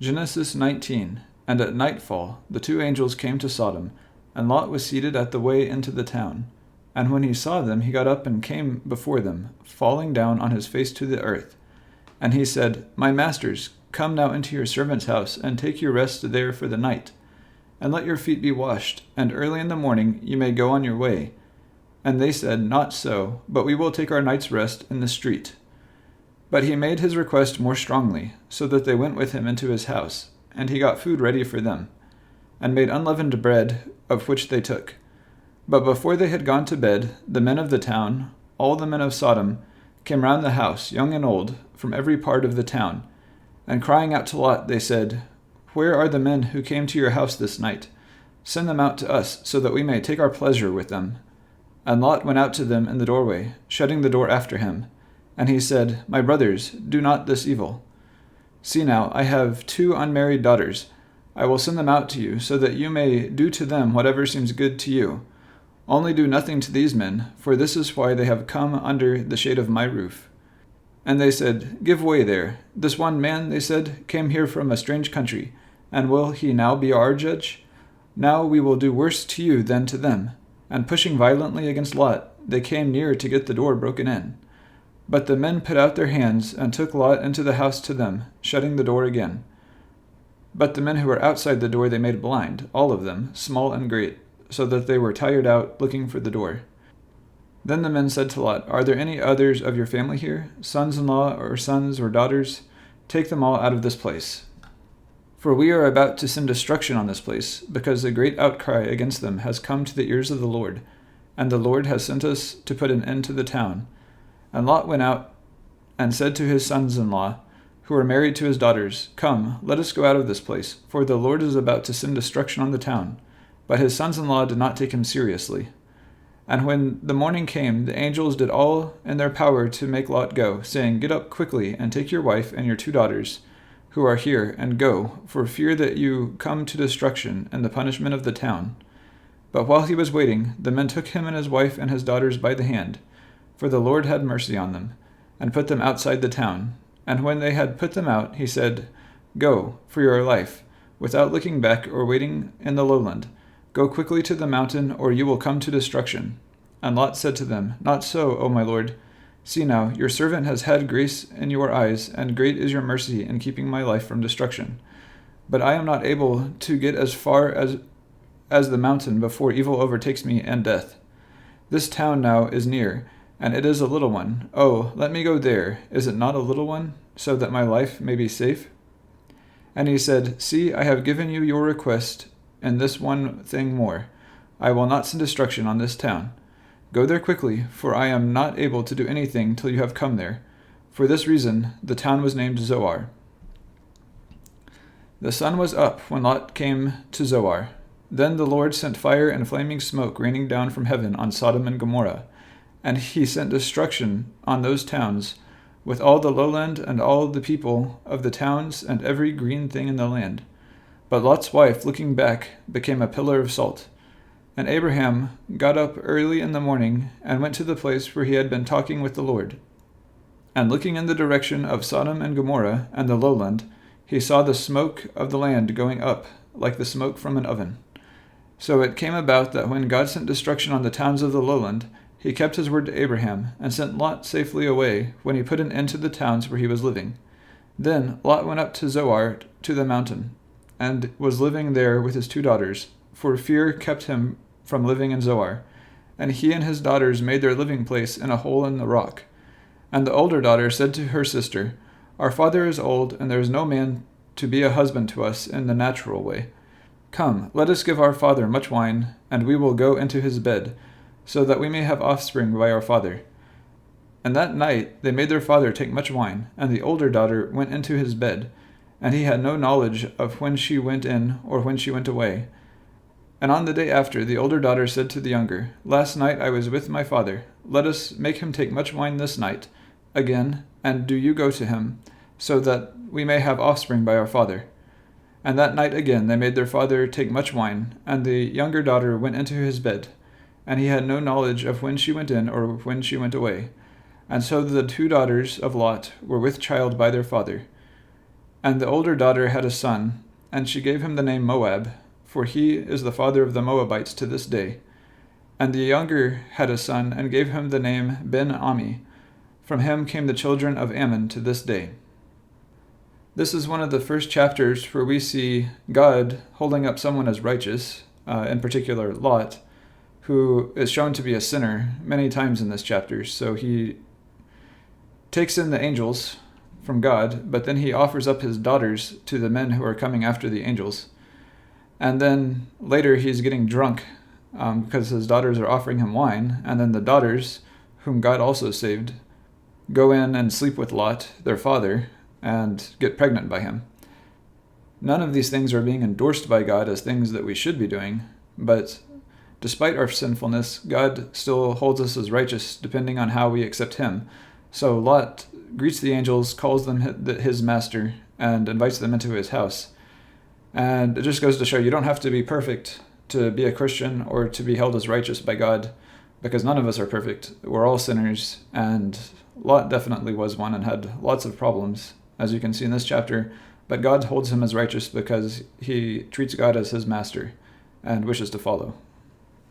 Genesis 19. And at nightfall the two angels came to Sodom, and Lot was seated at the way into the town. And when he saw them, he got up and came before them, falling down on his face to the earth. And he said, My masters, come now into your servant's house, and take your rest there for the night. And let your feet be washed, and early in the morning you may go on your way. And they said, Not so, but we will take our night's rest in the street. But he made his request more strongly, so that they went with him into his house, and he got food ready for them, and made unleavened bread, of which they took. But before they had gone to bed, the men of the town, all the men of Sodom, came round the house, young and old, from every part of the town. And crying out to Lot, they said, Where are the men who came to your house this night? Send them out to us, so that we may take our pleasure with them. And Lot went out to them in the doorway, shutting the door after him. And he said, My brothers, do not this evil. See now, I have 2 unmarried daughters. I will send them out to you, so that you may do to them whatever seems good to you. Only do nothing to these men, for this is why they have come under the shade of my roof. And they said, Give way there. This one man, they said, came here from a strange country, and will he now be our judge? Now we will do worse to you than to them. And pushing violently against Lot, they came near to get the door broken in. But the men put out their hands and took Lot into the house to them, shutting the door again. But the men who were outside the door they made blind, all of them, small and great, so that they were tired out looking for the door. Then the men said to Lot, Are there any others of your family here, sons-in-law or sons or daughters? Take them all out of this place. For we are about to send destruction on this place, because a great outcry against them has come to the ears of the Lord, and the Lord has sent us to put an end to the town. And Lot went out and said to his sons-in-law, who were married to his daughters, Come, let us go out of this place, for the Lord is about to send destruction on the town. But his sons-in-law did not take him seriously. And when the morning came, the angels did all in their power to make Lot go, saying, Get up quickly, and take your wife and your 2 daughters, who are here, and go, for fear that you come to destruction and the punishment of the town. But while he was waiting, the men took him and his wife and his daughters by the hand, for the Lord had mercy on them, and put them outside the town. And when they had put them out, he said, Go, for your life, without looking back or waiting in the lowland. Go quickly to the mountain, or you will come to destruction. And Lot said to them, Not so, O my lord. See now, your servant has had grace in your eyes, and great is your mercy in keeping my life from destruction. But I am not able to get as far as the mountain before evil overtakes me and death. This town now is near, and it is a little one. Oh, let me go there. Is it not a little one, so that my life may be safe? And he said, See, I have given you your request, and this one thing more. I will not send destruction on this town. Go there quickly, for I am not able to do anything till you have come there. For this reason the town was named Zoar. The sun was up when Lot came to Zoar. Then the Lord sent fire and flaming smoke raining down from heaven on Sodom and Gomorrah, and he sent destruction on those towns, with all the lowland and all the people of the towns and every green thing in the land. But Lot's wife, looking back, became a pillar of salt. And Abraham got up early in the morning and went to the place where he had been talking with the Lord. And looking in the direction of Sodom and Gomorrah and the lowland, he saw the smoke of the land going up, like the smoke from an oven. So it came about that when God sent destruction on the towns of the lowland, he kept his word to Abraham, and sent Lot safely away when he put an end to the towns where he was living. Then Lot went up to Zoar to the mountain, and was living there with his 2 daughters, for fear kept him from living in Zoar. And he and his daughters made their living place in a hole in the rock. And the older daughter said to her sister, Our father is old, and there is no man to be a husband to us in the natural way. Come, let us give our father much wine, and we will go into his bed, so that we may have offspring by our father. And that night they made their father take much wine, and the older daughter went into his bed, and he had no knowledge of when she went in or when she went away. And on the day after, the older daughter said to the younger, Last night I was with my father. Let us make him take much wine this night again, and do you go to him, so that we may have offspring by our father. And that night again they made their father take much wine, and the younger daughter went into his bed, and he had no knowledge of when she went in or when she went away. And so the 2 daughters of Lot were with child by their father. And the older daughter had a son, and she gave him the name Moab, for he is the father of the Moabites to this day. And the younger had a son, and gave him the name Ben-Ammi. From him came the children of Ammon to this day. This is one of the first chapters where we see God holding up someone as righteous, in particular Lot, who is shown to be a sinner many times in this chapter. So he takes in the angels from God, but then he offers up his daughters to the men who are coming after the angels. And then later he's getting drunk because his daughters are offering him wine, and then the daughters, whom God also saved, go in and sleep with Lot, their father, and get pregnant by him. None of these things are being endorsed by God as things that we should be doing, but despite our sinfulness, God still holds us as righteous depending on how we accept him. So Lot greets the angels, calls them his master, and invites them into his house. And it just goes to show you don't have to be perfect to be a Christian or to be held as righteous by God, because none of us are perfect. We're all sinners, and Lot definitely was one and had lots of problems, as you can see in this chapter, but God holds him as righteous because he treats God as his master and wishes to follow.